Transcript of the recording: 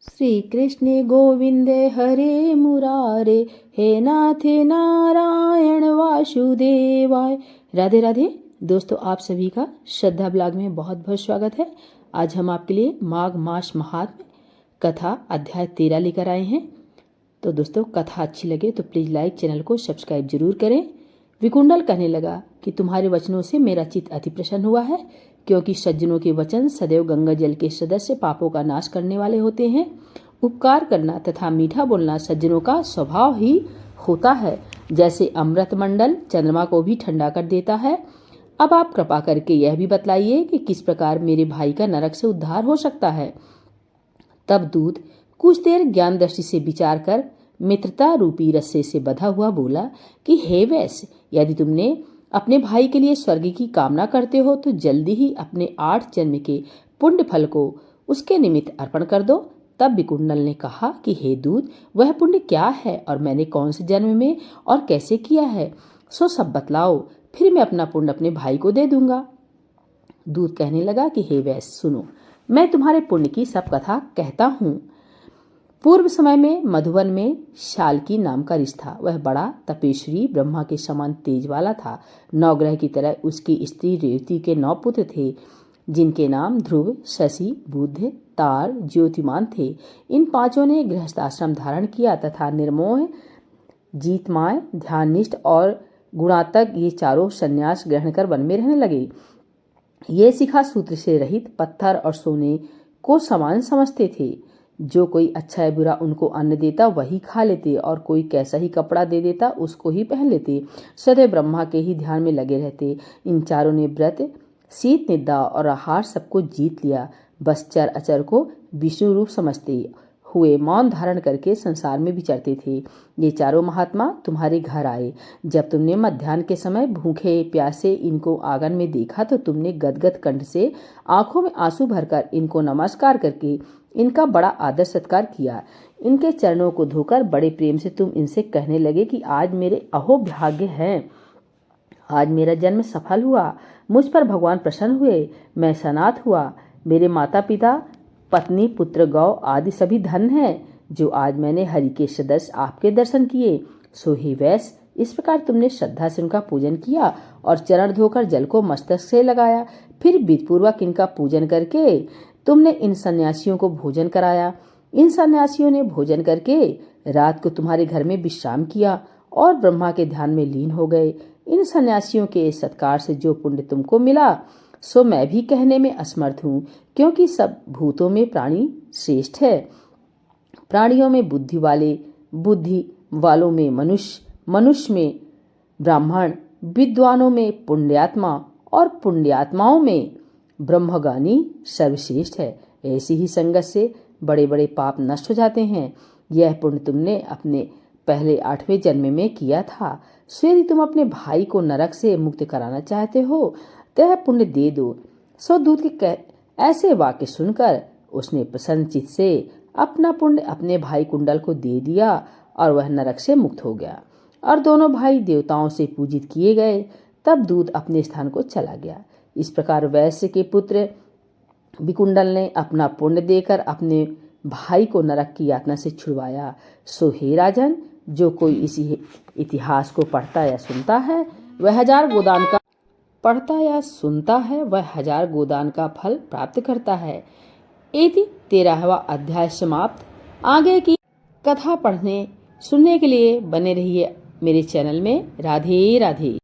श्री कृष्ण गोविंदे हरे मुरारे, हे नाथे नारायण वासुदेवाय। राधे राधे दोस्तों, आप सभी का श्रद्धा ब्लॉग में बहुत बहुत स्वागत है। आज हम आपके लिए माघ मास महात्म्य कथा अध्याय 13 लेकर आए हैं। तो दोस्तों, कथा अच्छी लगे तो प्लीज लाइक, चैनल को सब्सक्राइब जरूर करें। विकुंडल कहने लगा कि तुम्हारे वचनों से मेरा चित्त अति प्रसन्न हुआ है, क्योंकि सज्जनों के वचन सदैव गंगा जल के सदस्य पापों का नाश करने वाले होते हैं। उपकार करना तथा मीठा बोलना सज्जनों का स्वभाव ही होता है, जैसे अमृत मंडल चंद्रमा को भी ठंडा कर देता है। अब आप कृपा करके यह भी बतलाइए कि किस प्रकार मेरे भाई का नरक से उद्धार हो सकता है। तब दूत कुछ देर ज्ञान दृष्टि से विचार कर मित्रता रूपी रस्से से बंधा हुआ बोला कि हे वैश्य, यदि तुमने अपने भाई के लिए स्वर्ग की कामना करते हो तो जल्दी ही अपने 8 जन्म के पुण्य फल को उसके निमित्त अर्पण कर दो। तब विकुंडल ने कहा कि हे दूत, वह पुण्य क्या है और मैंने कौन से जन्म में और कैसे किया है, सो सब बतलाओ, फिर मैं अपना पुण्य अपने भाई को दे दूंगा। दूत कहने लगा कि हे वैश्य सुनो, मैं तुम्हारे पुण्य की सब कथा कहता हूँ। पूर्व समय में मधुवन में शाल्की नाम का ऋषि था। वह बड़ा तपेश्वरी, ब्रह्मा के समान तेज वाला था। 9 ग्रह की तरह उसकी स्त्री रेवती के 9 पुत्र थे, जिनके नाम ध्रुव, शशि, बुध, तार, ज्योतिमान थे। इन 5 ने गृहस्थाश्रम धारण किया तथा निर्मोह, जीतमाय, ध्याननिष्ठ और गुणात्मक ये चारों संन्यास ग्रहण कर वन में रहने लगे। ये शिखा सूत्र से रहित पत्थर और सोने को समान समझते थे। जो कोई अच्छा या बुरा उनको अन्न देता वही खा लेते, और कोई कैसा ही कपड़ा दे देता उसको ही पहन लेते। सदैव ब्रह्मा के ही ध्यान में लगे रहते। इन चारों ने व्रत, शीत निद्रा और आहार सबको जीत लिया। बस चर अचर को विष्णु रूप समझते हुए मौन धारण करके संसार में विचरते थे। ये चारों महात्मा तुम्हारे घर आए। जब तुमने मध्याह्न के समय भूखे प्यासे इनको आंगन में देखा तो तुमने गदगद कंठ से आंखों में आंसू भरकर इनको नमस्कार करके इनका बड़ा आदर सत्कार किया। इनके चरणों को धोकर बड़े प्रेम से तुम इनसे कहने लगे कि आज मेरे अहो भाग्य है, आज मेरा जन्म सफल हुआ, मुझ पर भगवान प्रसन्न हुए, मैं सनाथ हुआ, मेरे माता पिता, पत्नी, पुत्र, गौ आदि सभी धन है, जो आज मैंने हरि के सदस्य आपके दर्शन किए। सो हे वैश्य, इस प्रकार तुमने श्रद्धा से उनका पूजन किया और चरण धोकर जल को मस्तक से लगाया। फिर विधिपूर्वक इनका पूजन करके तुमने इन सन्यासियों को भोजन कराया। इन सन्यासियों ने भोजन करके रात को तुम्हारे घर में विश्राम किया और ब्रह्मा के ध्यान में लीन हो गए। इन सन्यासियों के सत्कार से जो पुण्य तुमको मिला सो मैं भी कहने में असमर्थ हूँ, क्योंकि सब भूतों में प्राणी श्रेष्ठ है। प्राणियों में बुद्धि वालों में मनुष्य, मनुष्य में ब्राह्मण, विद्वानों में पुण्यात्मा और पुण्यात्माओं में ब्रह्मगानी सर्वश्रेष्ठ है। ऐसी ही संगत से बड़े बड़े पाप नष्ट हो जाते हैं। यह पुण्य तुमने अपने पहले 8वें जन्म में किया था। सो यदि तुम अपने भाई को नरक से मुक्त कराना चाहते हो तो यह पुण्य दे दो। सो दूत के ऐसे वाक्य सुनकर उसने प्रसन्न चित्त से अपना पुण्य अपने भाई कुंडल को दे दिया और वह नरक से मुक्त हो गया और दोनों भाई देवताओं से पूजित किए गए। तब दूत अपने स्थान को चला गया। इस प्रकार वैश्य के पुत्र विकुंडल ने अपना पुण्य देकर अपने भाई को नरक की यातना से छुड़वाया। सो हे राजन, जो कोई इसी इतिहास को पढ़ता या सुनता है वह 1000 गोदान का फल प्राप्त करता है। इति 13वां अध्याय समाप्त। आगे की कथा पढ़ने सुनने के लिए बने रहिए मेरे चैनल में। राधे राधे।